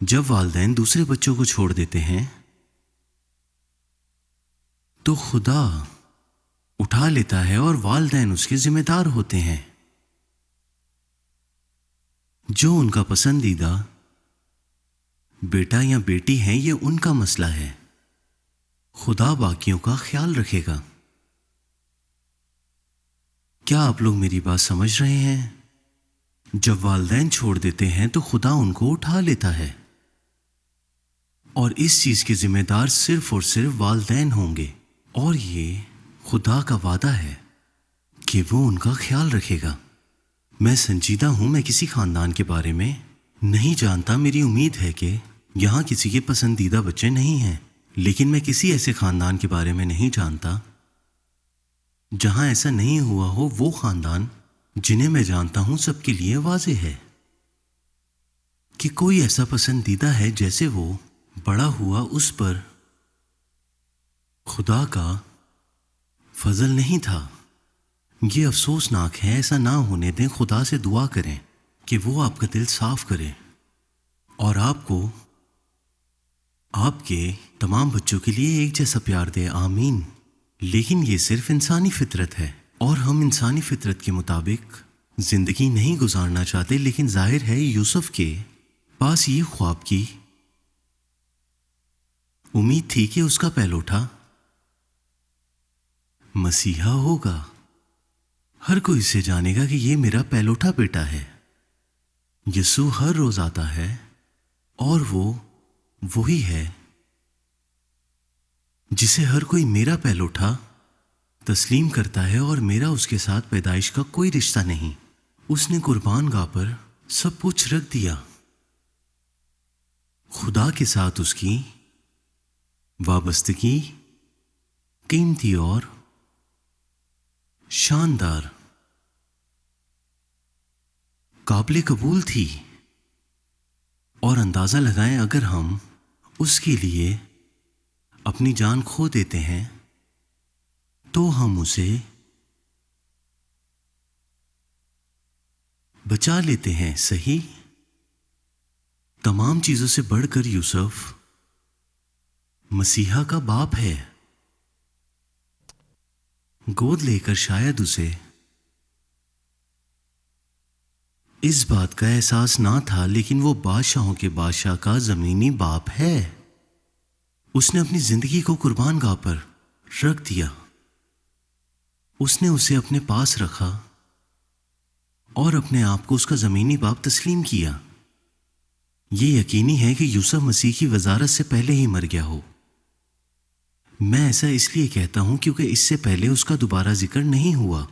جب والدین دوسرے بچوں کو چھوڑ دیتے ہیں تو خدا اٹھا لیتا ہے اور والدین اس کے ذمہ دار ہوتے ہیں. جو ان کا پسندیدہ بیٹا یا بیٹی ہے یہ ان کا مسئلہ ہے. خدا باقیوں کا خیال رکھے گا. کیا آپ لوگ میری بات سمجھ رہے ہیں؟ جب والدین چھوڑ دیتے ہیں تو خدا ان کو اٹھا لیتا ہے اور اس چیز کے ذمہ دار صرف اور صرف والدین ہوں گے. اور یہ خدا کا وعدہ ہے کہ وہ ان کا خیال رکھے گا. میں سنجیدہ ہوں. میں کسی خاندان کے بارے میں نہیں جانتا. میری امید ہے کہ یہاں کسی کے پسندیدہ بچے نہیں ہیں، لیکن میں کسی ایسے خاندان کے بارے میں نہیں جانتا جہاں ایسا نہیں ہوا ہو. وہ خاندان جنہیں میں جانتا ہوں سب کے لیے واضح ہے کہ کوئی ایسا پسندیدہ ہے جیسے وہ بڑا ہوا اس پر خدا کا فضل نہیں تھا. یہ افسوسناک ہے. ایسا نہ ہونے دیں. خدا سے دعا کریں کہ وہ آپ کا دل صاف کرے اور آپ کو آپ کے تمام بچوں کے لیے ایک جیسا پیار دے. آمین. لیکن یہ صرف انسانی فطرت ہے اور ہم انسانی فطرت کے مطابق زندگی نہیں گزارنا چاہتے. لیکن ظاہر ہے یوسف کے پاس یہ خواب کی امید تھی کہ اس کا پہلوٹا مسیحا ہوگا. ہر کوئی اسے جانے گا کہ یہ میرا پہلوٹا بیٹا ہے. یسوع ہر روز آتا ہے اور وہ وہی ہے جسے ہر کوئی میرا پہلوٹا تسلیم کرتا ہے اور میرا اس کے ساتھ پیدائش کا کوئی رشتہ نہیں. اس نے قربان گاہ پر سب کچھ رکھ دیا. خدا کے ساتھ اس کی وابستگی قیمتی اور شاندار قابل قبول تھی. اور اندازہ لگائیں اگر ہم اس کے لیے اپنی جان کھو دیتے ہیں تو ہم اسے بچا لیتے ہیں. صحیح. تمام چیزوں سے بڑھ کر یوسف مسیحا کا باپ ہے. گود لے کر شاید اسے اس بات کا احساس نہ تھا، لیکن وہ بادشاہوں کے بادشاہ کا زمینی باپ ہے. اس نے اپنی زندگی کو قربان گاہ پر رکھ دیا. اس نے اسے اپنے پاس رکھا اور اپنے آپ کو اس کا زمینی باپ تسلیم کیا. یہ یقینی ہے کہ یوسف مسیح کی وزارت سے پہلے ہی مر گیا ہو. میں ایسا اس لیے کہتا ہوں کیونکہ اس سے پہلے اس کا دوبارہ ذکر نہیں ہوا.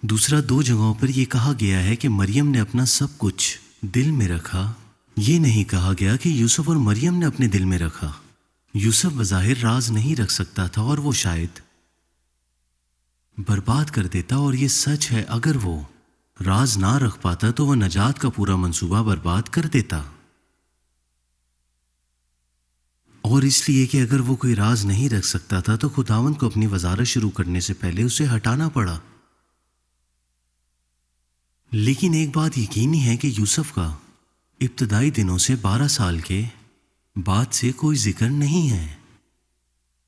دوسرا 2 جگہوں پر یہ کہا گیا ہے کہ مریم نے اپنا سب کچھ دل میں رکھا. یہ نہیں کہا گیا کہ یوسف اور مریم نے اپنے دل میں رکھا. یوسف بظاہر راز نہیں رکھ سکتا تھا اور وہ شاید برباد کر دیتا. اور یہ سچ ہے اگر وہ راز نہ رکھ پاتا تو وہ نجات کا پورا منصوبہ برباد کر دیتا. اور اس لیے کہ اگر وہ کوئی راز نہیں رکھ سکتا تھا تو خداوند کو اپنی وزارت شروع کرنے سے پہلے اسے ہٹانا پڑا. لیکن ایک بات یقینی ہے کہ یوسف کا ابتدائی دنوں سے 12 سال کے بعد سے کوئی ذکر نہیں ہے.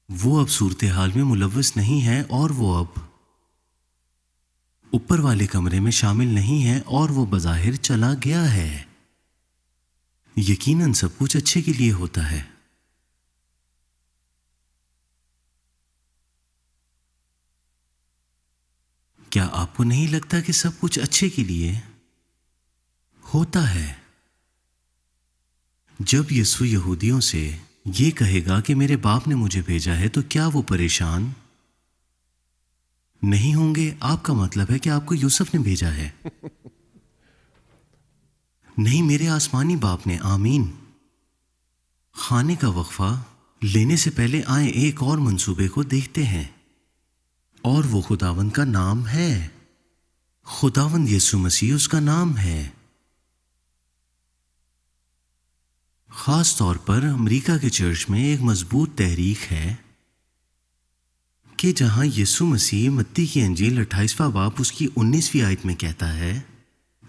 وہ اب صورتحال میں ملوث نہیں ہے اور وہ اب اوپر والے کمرے میں شامل نہیں ہے اور وہ بظاہر چلا گیا ہے. یقیناً سب کچھ اچھے کے لیے ہوتا ہے. کیا آپ کو نہیں لگتا کہ سب کچھ اچھے کے لیے ہوتا ہے؟ جب یسوع یہودیوں سے یہ کہے گا کہ میرے باپ نے مجھے بھیجا ہے تو کیا وہ پریشان نہیں ہوں گے؟ آپ کا مطلب ہے کہ آپ کو یوسف نے بھیجا ہے؟ نہیں، میرے آسمانی باپ نے. آمین. کھانے کا وقفہ لینے سے پہلے آئیں ایک اور منصوبے کو دیکھتے ہیں اور وہ خداوند کا نام ہے. خداوند یسوع مسیح اس کا نام ہے. خاص طور پر امریکہ کے چرچ میں ایک مضبوط تحریک ہے کہ جہاں یسوع مسیح متی کی انجیل 28واں باب اس کی 19ویں آیت میں کہتا ہے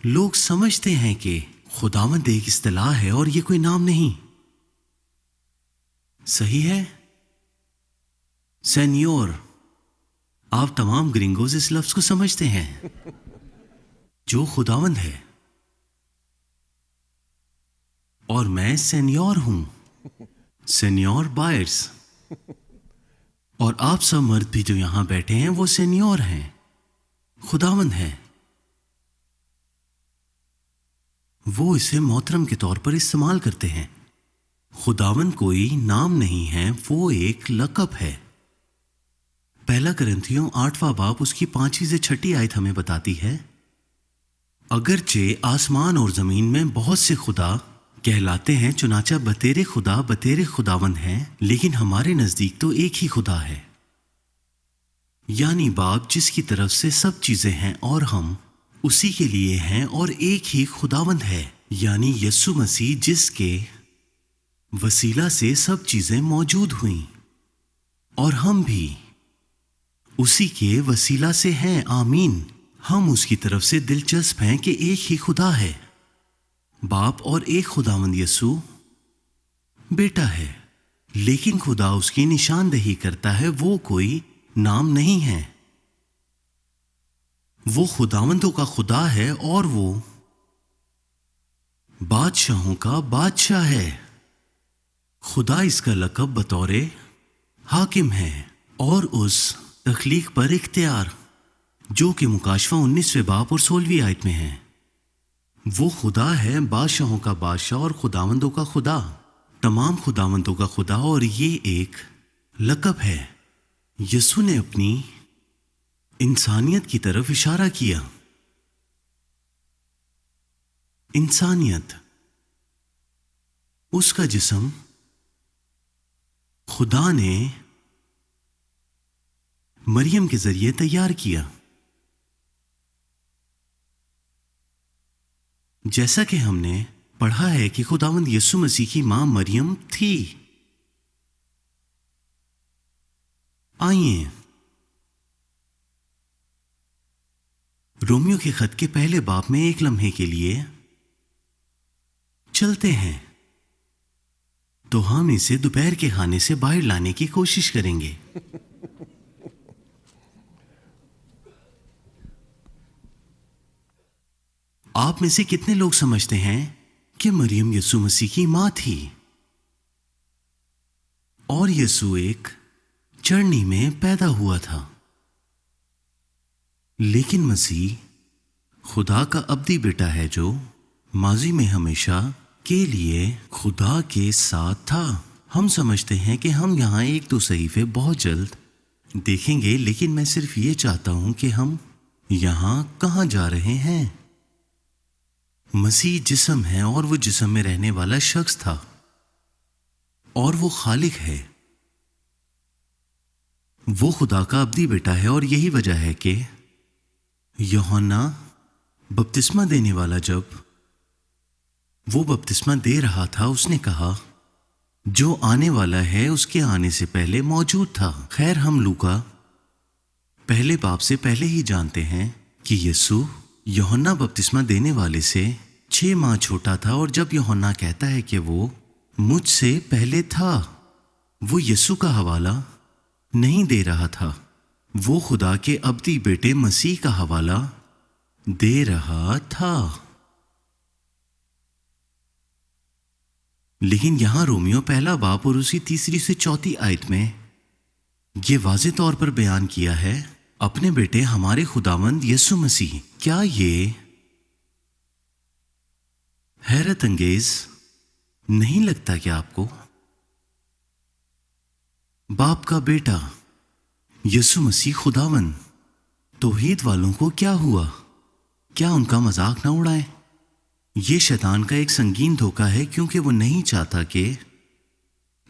لوگ سمجھتے ہیں کہ خداوند ایک اصطلاح ہے اور یہ کوئی نام نہیں. صحیح ہے؟ سینیور، آپ تمام گرنگوز اس لفظ کو سمجھتے ہیں جو خداوند ہے. اور میں سینیور ہوں، سینیور بائرس. اور آپ سب مرد بھی جو یہاں بیٹھے ہیں وہ سینیور ہیں، خداوند ہیں. وہ اسے محترم کے طور پر استعمال کرتے ہیں. خداوند کوئی نام نہیں ہے، وہ ایک لقب ہے. پہلا کرنتھیوں 8واں باب اس کی 5ویں سے 6 آیت ہمیں بتاتی ہے، اگرچہ آسمان اور زمین میں بہت سے خدا کہلاتے ہیں، چنانچہ بتیرے خدا بتیرے خداوند ہیں، لیکن ہمارے نزدیک تو ایک ہی خدا ہے، یعنی باپ جس کی طرف سے سب چیزیں ہیں اور ہم اسی کے لیے ہیں، اور ایک ہی خداوند ہے، یعنی یسوع مسیح جس کے وسیلہ سے سب چیزیں موجود ہوئیں، اور ہم بھی اسی کے وسیلہ سے ہیں. آمین. ہم اس کی طرف سے دلچسپ ہیں کہ ایک ہی خدا ہے، باپ، اور ایک خداوند یسوع بیٹا ہے. لیکن خدا اس کی نشاندہی کرتا ہے، وہ کوئی نام نہیں ہے. وہ خداوندوں کا خدا ہے اور وہ بادشاہوں کا بادشاہ ہے. خدا اس کا لقب بطور حاکم ہے، اور اس تخلیق پر اختیار جو کہ مکاشفہ 19ویں باب اور 16ویں آیت میں ہے. وہ خدا ہے، بادشاہوں کا بادشاہ اور خداوندوں کا خدا، تمام خداوندوں کا خدا، اور یہ ایک لقب ہے. یسوع نے اپنی انسانیت کی طرف اشارہ کیا. انسانیت، اس کا جسم خدا نے مریم کے ذریعے تیار کیا. جیسا کہ ہم نے پڑھا ہے کہ خداوند یسوع مسیح کی ماں مریم تھی. آئیے رومیو کے خط کے پہلے باب میں ایک لمحے کے لیے چلتے ہیں، تو ہم اسے دوپہر کے کھانے سے باہر لانے کی کوشش کریں گے. آپ میں سے کتنے لوگ سمجھتے ہیں کہ مریم یسوع مسیح کی ماں تھی، اور یسوع ایک چرنی میں پیدا ہوا تھا؟ لیکن مسیح خدا کا ابدی بیٹا ہے جو ماضی میں ہمیشہ کے لیے خدا کے ساتھ تھا. ہم سمجھتے ہیں کہ ہم یہاں ایک دو صحیفے بہت جلد دیکھیں گے، لیکن میں صرف یہ چاہتا ہوں کہ ہم یہاں کہاں جا رہے ہیں. مسیح جسم ہے، اور وہ جسم میں رہنے والا شخص تھا، اور وہ خالق ہے. وہ خدا کا ابدی بیٹا ہے، اور یہی وجہ ہے کہ یوحنا بپتسمہ دینے والا جب وہ بپتسمہ دے رہا تھا، اس نے کہا جو آنے والا ہے اس کے آنے سے پہلے موجود تھا. خیر، ہم لوکا پہلے باب سے پہلے ہی جانتے ہیں کہ یسوع یوحنا بپتسمہ دینے والے سے 6 ماہ چھوٹا تھا، اور جب یوحنا کہتا ہے کہ وہ مجھ سے پہلے تھا، وہ یسوع کا حوالہ نہیں دے رہا تھا، وہ خدا کے ابدی بیٹے مسیح کا حوالہ دے رہا تھا. لیکن یہاں رومیو پہلا باب اور اسی 3 سے 4 آیت میں یہ واضح طور پر بیان کیا ہے، اپنے بیٹے ہمارے خداوند یسوع مسیح. کیا یہ حیرت انگیز نہیں لگتا کہ آپ کو باپ کا بیٹا یسوع مسیح خداوند؟ توحید والوں کو کیا ہوا؟ کیا ان کا مذاق نہ اڑائیں؟ یہ شیطان کا ایک سنگین دھوکہ ہے، کیونکہ وہ نہیں چاہتا کہ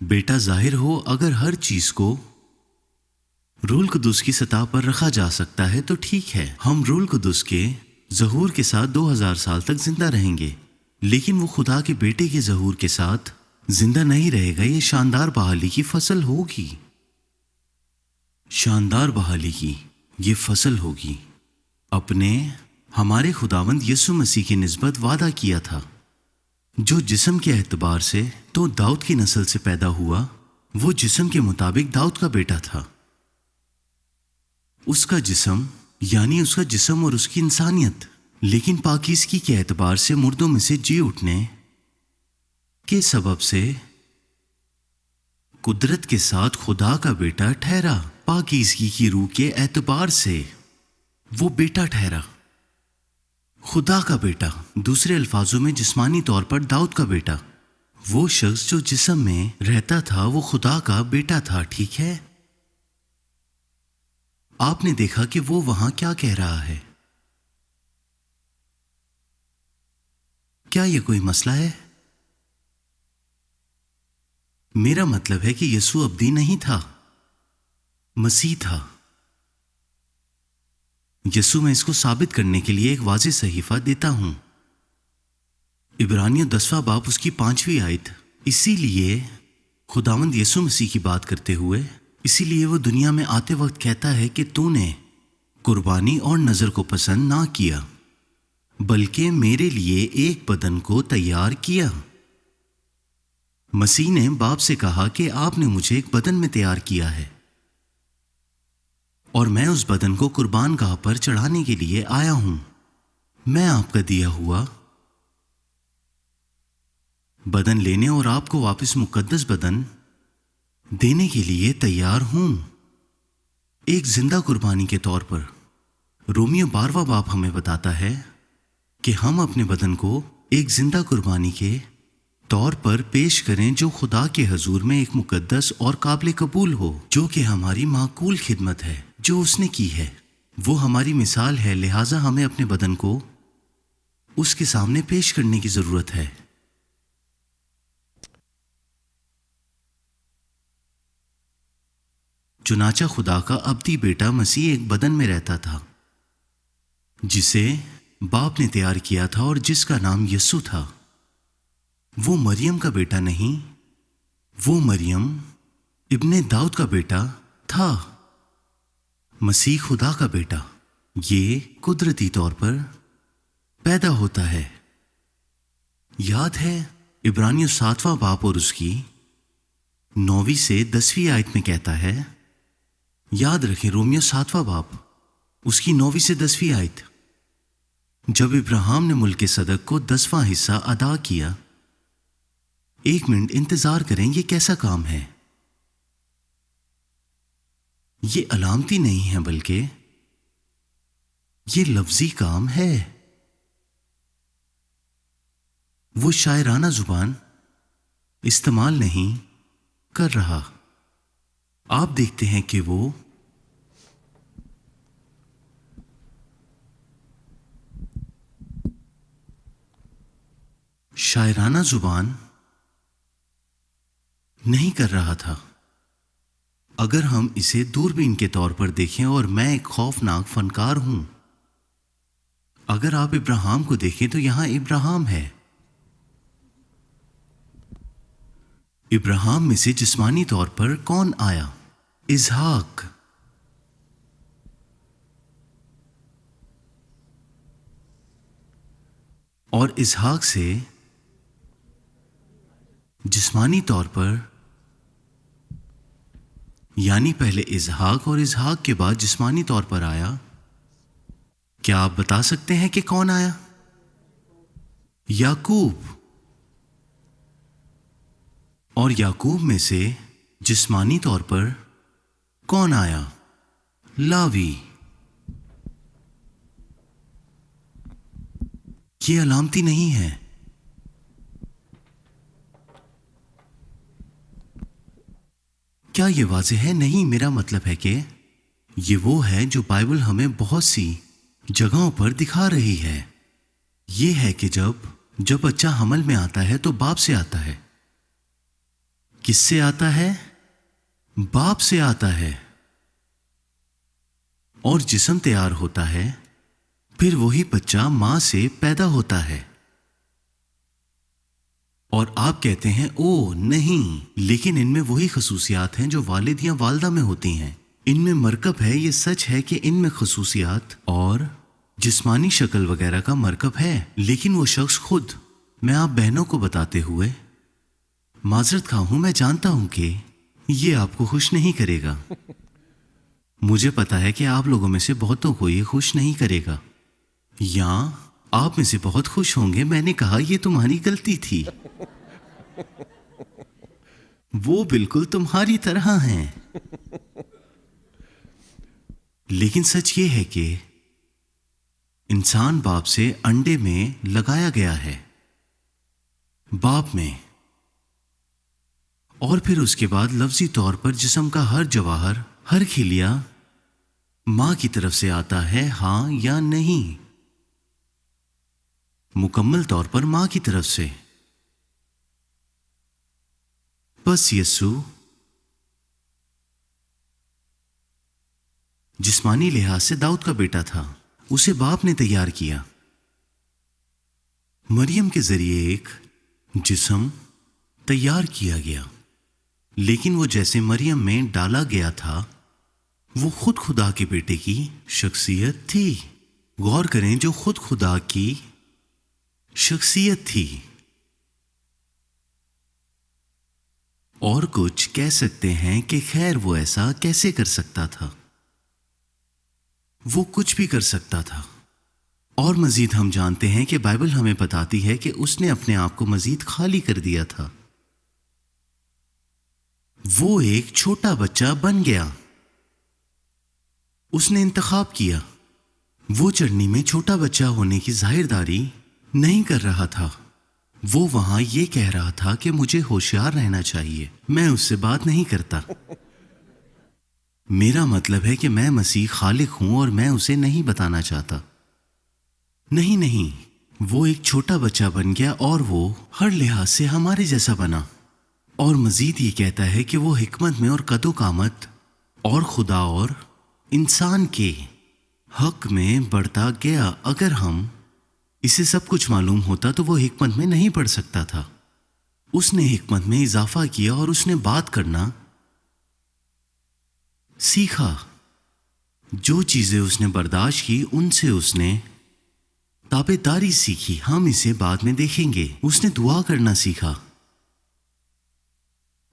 بیٹا ظاہر ہو. اگر ہر چیز کو روح القدس کی سطح پر رکھا جا سکتا ہے تو ٹھیک ہے، ہم روح القدس کے ظہور کے ساتھ 2000 سال تک زندہ رہیں گے، لیکن وہ خدا کے بیٹے کے ظہور کے ساتھ زندہ نہیں رہے گا. یہ شاندار بحالی کی فصل ہوگی، شاندار بحالی کی یہ فصل ہوگی. اپنے ہمارے خداوند یسوع مسیح کی نسبت وعدہ کیا تھا، جو جسم کے اعتبار سے تو داؤد کی نسل سے پیدا ہوا، وہ جسم کے مطابق داؤد کا بیٹا تھا۔ اس کا جسم یعنی اس کا جسم اور اس کی انسانیت، لیکن پاکیزگی کے اعتبار سے مردوں میں سے جی اٹھنے کے سبب سے قدرت کے ساتھ خدا کا بیٹا ٹھہرا۔ پاکیزگی کی روح کے اعتبار سے وہ بیٹا ٹھہرا، خدا کا بیٹا، دوسرے الفاظوں میں جسمانی طور پر داؤد کا بیٹا۔ وہ شخص جو جسم میں رہتا تھا وہ خدا کا بیٹا تھا، ٹھیک ہے؟ آپ نے دیکھا کہ وہ وہاں کیا کہہ رہا ہے؟ کیا یہ کوئی مسئلہ ہے؟ میرا مطلب ہے کہ یسوع ابدی نہیں تھا، مسیح تھا۔ یسوع میں اس کو ثابت کرنے کے لیے ایک واضح صحیفہ دیتا ہوں۔ عبرانیوں 10واں باب اس کی 5ویں آیت۔ اسی لیے خداوند یسوع مسیح کی بات کرتے ہوئے، اسی لیے وہ دنیا میں آتے وقت کہتا ہے کہ تو نے قربانی اور نذر کو پسند نہ کیا، بلکہ میرے لیے ایک بدن کو تیار کیا۔ مسیح نے باپ سے کہا کہ آپ نے مجھے ایک بدن میں تیار کیا ہے، اور میں اس بدن کو قربان گاہ پر چڑھانے کے لیے آیا ہوں۔ میں آپ کا دیا ہوا بدن لینے اور آپ کو واپس مقدس بدن دینے کے لیے تیار ہوں، ایک زندہ قربانی کے طور پر۔ رومیو 12واں باب ہمیں بتاتا ہے کہ ہم اپنے بدن کو ایک زندہ قربانی کے طور پر پیش کریں جو خدا کے حضور میں ایک مقدس اور قابل قبول ہو، جو کہ ہماری معقول خدمت ہے جو اس نے کی ہے۔ وہ ہماری مثال ہے، لہٰذا ہمیں اپنے بدن کو اس کے سامنے پیش کرنے کی ضرورت ہے۔ چنانچہ خدا کا ابدی بیٹا مسیح ایک بدن میں رہتا تھا جسے باپ نے تیار کیا تھا اور جس کا نام یسوع تھا۔ وہ مریم کا بیٹا نہیں، وہ مریم ابن داؤد کا بیٹا تھا۔ مسیح خدا کا بیٹا، یہ قدرتی طور پر پیدا ہوتا ہے۔ یاد ہے عبرانیوں 7واں باب اور اس کی 9ویں سے 10ویں آیت میں کہتا ہے، یاد رکھیں رومیو 7واں باب اس کی 9ویں سے 10ویں آیت، جب ابراہیم نے ملک صدق کو 10واں حصہ ادا کیا۔ ایک منٹ انتظار کریں، یہ کیسا کام ہے؟ یہ علامتی نہیں ہے بلکہ یہ لفظی کام ہے۔ وہ شاعرانہ زبان استعمال نہیں کر رہا۔ آپ دیکھتے ہیں کہ وہ شاعرانہ زبان نہیں کر رہا تھا۔ اگر ہم اسے دوربین کے طور پر دیکھیں، اور میں ایک خوفناک فنکار ہوں، اگر آپ ابراہیم کو دیکھیں تو یہاں ابراہیم ہے۔ ابراہیم میں سے جسمانی طور پر کون آیا؟ اسحاق۔ اور اسحاق سے جسمانی طور پر، یعنی پہلے اسحاق اور اسحاق کے بعد جسمانی طور پر آیا۔ کیا آپ بتا سکتے ہیں کہ کون آیا؟ یعقوب۔ اور یعقوب میں سے جسمانی طور پر کون آیا؟ لاوی۔ یہ علامتی نہیں ہے۔ کیا یہ واضح ہے؟ نہیں، میرا مطلب ہے کہ یہ وہ ہے جو بائبل ہمیں بہت سی جگہوں پر دکھا رہی ہے۔ یہ ہے کہ جب بچہ حمل میں آتا ہے تو باپ سے آتا ہے۔ کس سے آتا ہے؟ باپ سے آتا ہے۔ اور جسم تیار ہوتا ہے، پھر وہی بچہ ماں سے پیدا ہوتا ہے۔ اور آپ کہتے ہیں او نہیں، لیکن ان میں وہی خصوصیات ہیں جو والد یا والدہ میں ہوتی ہیں۔ ان میں مرکب ہے۔ یہ سچ ہے کہ ان میں خصوصیات اور جسمانی شکل وغیرہ کا مرکب ہے، لیکن وہ شخص خود، میں آپ بہنوں کو بتاتے ہوئے معذرت خواہ ہوں، میں جانتا ہوں کہ یہ آپ کو خوش نہیں کرے گا. مجھے پتا ہے کہ آپ لوگوں میں سے بہتوں کو یہ خوش نہیں کرے گا، یا آپ میں سے بہت خوش ہوں گے. میں نے کہا یہ تمہاری غلطی تھی، وہ بالکل تمہاری طرح ہیں. لیکن سچ یہ ہے کہ انسان باپ سے انڈے میں لگایا گیا ہے، باپ میں، اور پھر اس کے بعد لفظی طور پر جسم کا ہر جواہر، ہر خلیہ ماں کی طرف سے آتا ہے، ہاں یا نہیں؟ مکمل طور پر ماں کی طرف سے. بس یسوع جسمانی لحاظ سے داؤد کا بیٹا تھا، اسے باپ نے تیار کیا. مریم کے ذریعے ایک جسم تیار کیا گیا، لیکن وہ جیسے مریم میں ڈالا گیا تھا، وہ خود خدا کے بیٹے کی شخصیت تھی. غور کریں، جو خود خدا کی شخصیت تھی. اور کچھ کہہ سکتے ہیں کہ خیر وہ ایسا کیسے کر سکتا تھا؟ وہ کچھ بھی کر سکتا تھا. اور مزید ہم جانتے ہیں کہ بائبل ہمیں بتاتی ہے کہ اس نے اپنے آپ کو مزید خالی کر دیا تھا. وہ ایک چھوٹا بچہ بن گیا. اس نے انتخاب کیا. وہ چڑھنی میں چھوٹا بچہ ہونے کی ظاہرداری نہیں کر رہا تھا. وہ وہاں یہ کہہ رہا تھا کہ مجھے ہوشیار رہنا چاہیے، میں اس سے بات نہیں کرتا. میرا مطلب ہے کہ میں مسیح خالق ہوں اور میں اسے نہیں بتانا چاہتا. نہیں، وہ ایک چھوٹا بچہ بن گیا اور وہ ہر لحاظ سے ہمارے جیسا بنا. اور مزید یہ کہتا ہے کہ وہ حکمت میں اور قد و قامت اور خدا اور انسان کے حق میں بڑھتا گیا. اگر ہم اسے سب کچھ معلوم ہوتا تو وہ حکمت میں نہیں پڑھ سکتا تھا. اس نے حکمت میں اضافہ کیا اور اس نے بات کرنا سیکھا. جو چیزیں اس نے برداشت کی ان سے اس نے تابعداری سیکھی. ہم اسے بعد میں دیکھیں گے. اس نے دعا کرنا سیکھا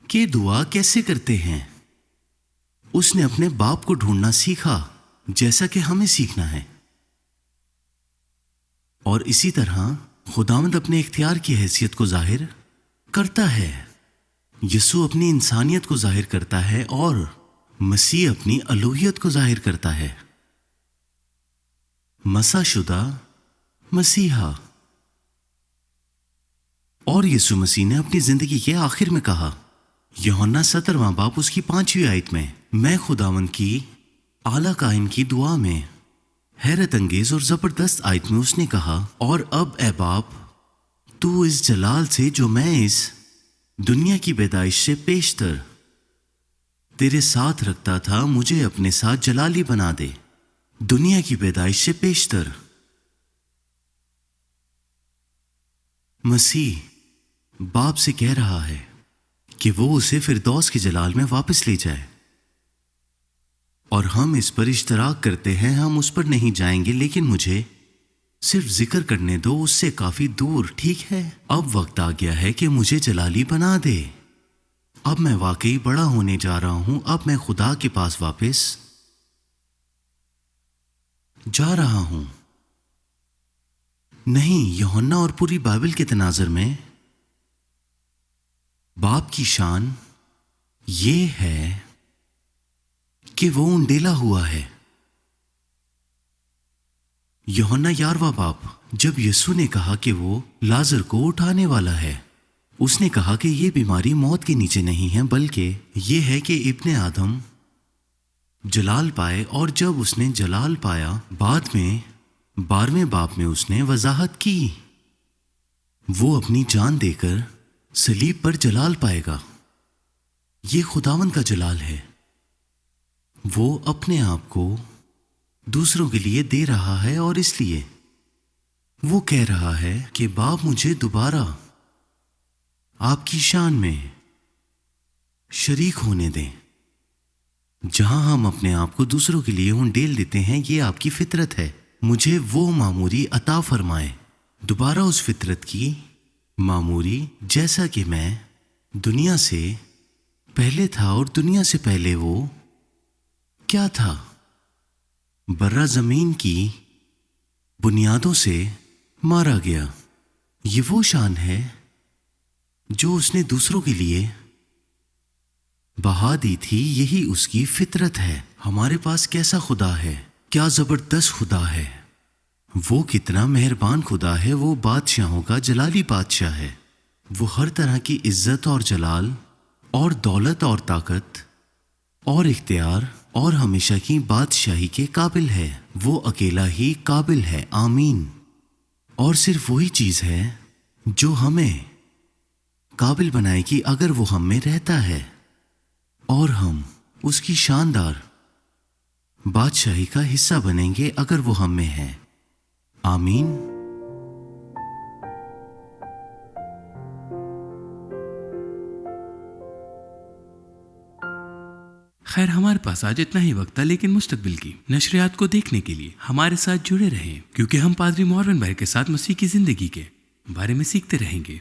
کہ دعا کیسے کرتے ہیں. اس نے اپنے باپ کو ڈھونڈنا سیکھا، جیسا کہ ہمیں سیکھنا ہے. اور اسی طرح خداوند اپنے اختیار کی حیثیت کو ظاہر کرتا ہے. یسوع اپنی انسانیت کو ظاہر کرتا ہے اور مسیح اپنی الوہیت کو ظاہر کرتا ہے. مسح شدہ مسیحا. اور یسوع مسیح نے اپنی زندگی کے آخر میں کہا، یوحنا 17واں باب اس کی 5ویں آیت میں، میں خداوند کی اعلیٰ کائن کی دعا میں حیرت انگیز اور زبردست آیت میں اس نے کہا، اور اب اے باپ، تو اس جلال سے جو میں اس دنیا کی پیدائش سے پیشتر تیرے ساتھ رکھتا تھا، مجھے اپنے ساتھ جلالی بنا دے. دنیا کی پیدائش سے پیشتر. مسیح باپ سے کہہ رہا ہے کہ وہ اسے فردوس کے جلال میں واپس لے جائے. اور ہم اس پر اشتراک کرتے ہیں. ہم اس پر نہیں جائیں گے، لیکن مجھے صرف ذکر کرنے دو، اس سے کافی دور. ٹھیک ہے، اب وقت آ گیا ہے کہ مجھے جلالی بنا دے. اب میں واقعی بڑا ہونے جا رہا ہوں. اب میں خدا کے پاس واپس جا رہا ہوں. نہیں، یوحنا اور پوری بائبل کے تناظر میں باپ کی شان یہ ہے کہ وہ انڈیلا ہوا ہے. یوحنا 11واں باب، جب یسوع نے کہا کہ وہ لازر کو اٹھانے والا ہے، اس نے کہا کہ یہ بیماری موت کے نیچے نہیں ہے، بلکہ یہ ہے کہ ابن آدم جلال پائے. اور جب اس نے جلال پایا، بعد میں 12ویں باب میں اس نے وضاحت کی، وہ اپنی جان دے کر صلیب پر جلال پائے گا. یہ خداوند کا جلال ہے. وہ اپنے آپ کو دوسروں کے لیے دے رہا ہے، اور اس لیے وہ کہہ رہا ہے کہ باپ مجھے دوبارہ آپ کی شان میں شریک ہونے دیں. جہاں ہم اپنے آپ کو دوسروں کے لیے انڈیل دیتے ہیں، یہ آپ کی فطرت ہے. مجھے وہ معموری عطا فرمائے، دوبارہ اس فطرت کی معموری، جیسا کہ میں دنیا سے پہلے تھا اور دنیا سے پہلے وہ کیا تھا؟ برہ زمین کی بنیادوں سے مارا گیا۔ یہ وہ شان ہے جو اس نے دوسروں کے لیے بہا دی تھی، یہی اس کی فطرت ہے۔ ہمارے پاس کیسا خدا ہے، کیا زبردست خدا ہے، وہ کتنا مہربان خدا ہے، وہ بادشاہوں کا جلالی بادشاہ ہے، وہ ہر طرح کی عزت اور جلال اور دولت اور طاقت اور اختیار اور ہمیشہ کی بادشاہی کے قابل ہے، وہ اکیلا ہی قابل ہے۔ آمین۔ اور صرف وہی چیز ہے جو ہمیں قابل بنائے گی اگر وہ ہم میں رہتا ہے، اور ہم اس کی شاندار بادشاہی کا حصہ بنیں گے اگر وہ ہم میں ہے۔ آمین۔ خیر، ہمارے پاس آج اتنا ہی وقت تھا، لیکن مستقبل کی نشریات کو دیکھنے کے لیے ہمارے ساتھ جڑے رہیں، کیونکہ ہم پادری مورون بھائی کے ساتھ مسیح کی زندگی کے بارے میں سیکھتے رہیں گے۔